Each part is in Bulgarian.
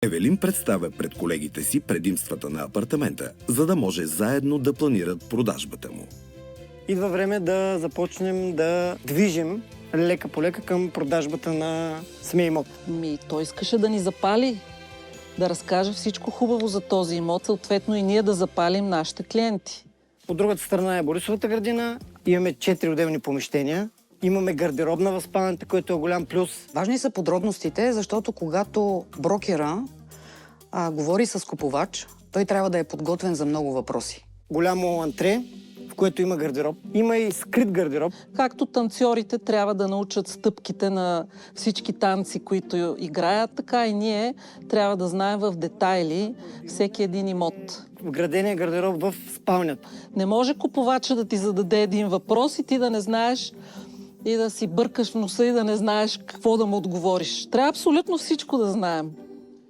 Евелин представя пред колегите си предимствата на апартамента, за да може заедно да планират продажбата му. Идва време да започнем да движим лека по лека към продажбата на самия имот. Той искаше да ни запали, да разкаже всичко хубаво за този имот, съответно и ние да запалим нашите клиенти. От другата страна е Борисовата градина. Имаме 4 отделни помещения. Имаме гардеробна в спалнята, което е голям плюс. Важни са подробностите, защото когато брокера говори с купувач, той трябва да е подготвен за много въпроси. Голямо антре, в което има гардероб. Има и скрит гардероб. Както танцорите трябва да научат стъпките на всички танци, които играят, така и ние трябва да знаем в детайли всеки един имот. Вградения гардероб в спалнята. Не може купувача да ти зададе един въпрос и ти да не знаеш и да си бъркаш в носа и да не знаеш какво да му отговориш. Трябва абсолютно всичко да знаем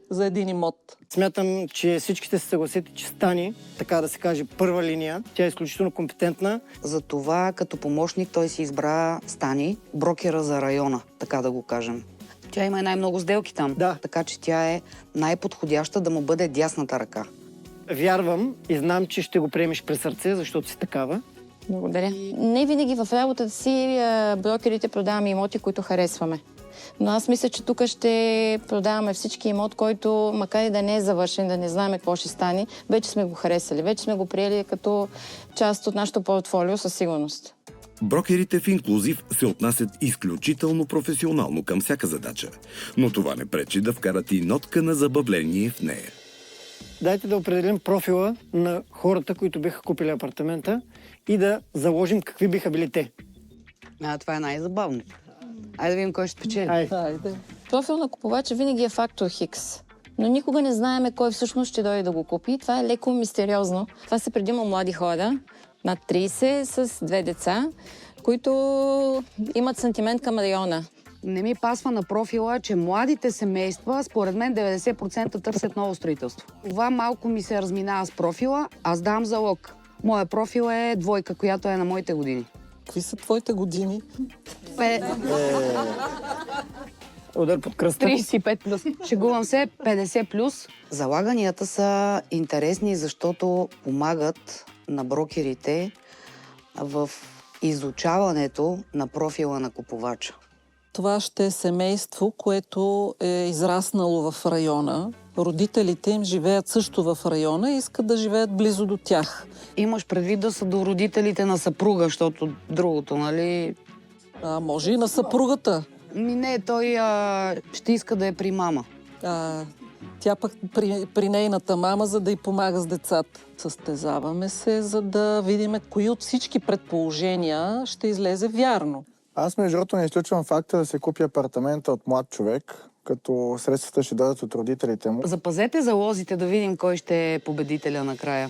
за един имот. Смятам, че всичките се съгласите, че Стани, така да се каже, първа линия. Тя е изключително компетентна. Затова като помощник той си избра Стани, брокера за района, така да го кажем. Тя има най-много сделки там, Да. така че тя е най-подходяща да му бъде дясната ръка. Вярвам и знам, че ще го приемеш при сърце, защото си такава. Благодаря. Не винаги в работата си брокерите продаваме имоти, които харесваме. Но аз мисля, че тук ще продаваме всички имот, който, макар и да не е завършен, да не знаем какво ще стане, вече сме го харесали, вече сме го приели като част от нашото портфолио със сигурност. Брокерите в Инклузив се отнасят изключително професионално към всяка задача, но това не пречи да вкарат и нотка на забавление в нея. Дайте да определим профила на хората, които биха купили апартамента и да заложим какви биха били те. Това е най-забавно. Айде да видим кой ще спечели. Хайде. Профил на купувача винаги е фактор Хикс. Но никога не знаем кой всъщност ще дойде да го купи. Това е леко мистериозно. Това са предимно млади хора, над 30, с 2 деца, които имат сантимент към района. Не ми пасва на профила, че младите семейства, според мен 90% търсят ново строителство. Това малко ми се разминава с профила. Аз давам залог. Моя профил е двойка, която е на моите години. Какви са твоите години? Удар под кръста. 35 плюс. Шегувам се, 50 плюс. Залаганията са интересни, защото помагат на брокерите в изучаването на профила на купувача. Това ще е семейство, което е израснало в района. Родителите им живеят също в района и искат да живеят близо до тях. Имаш предвид да са до родителите на съпруга, защото другото, нали? Може и на съпругата. Не, той ще иска да е при мама. Тя пък при нейната мама, за да й помага с децата. Състезаваме се, за да видим кои от всички предположения ще излезе вярно. Аз между другото не изключвам факта да се купи апартамента от млад човек, като средствата ще дойдат от родителите му. Запазете залозите да видим кой ще е победителя накрая.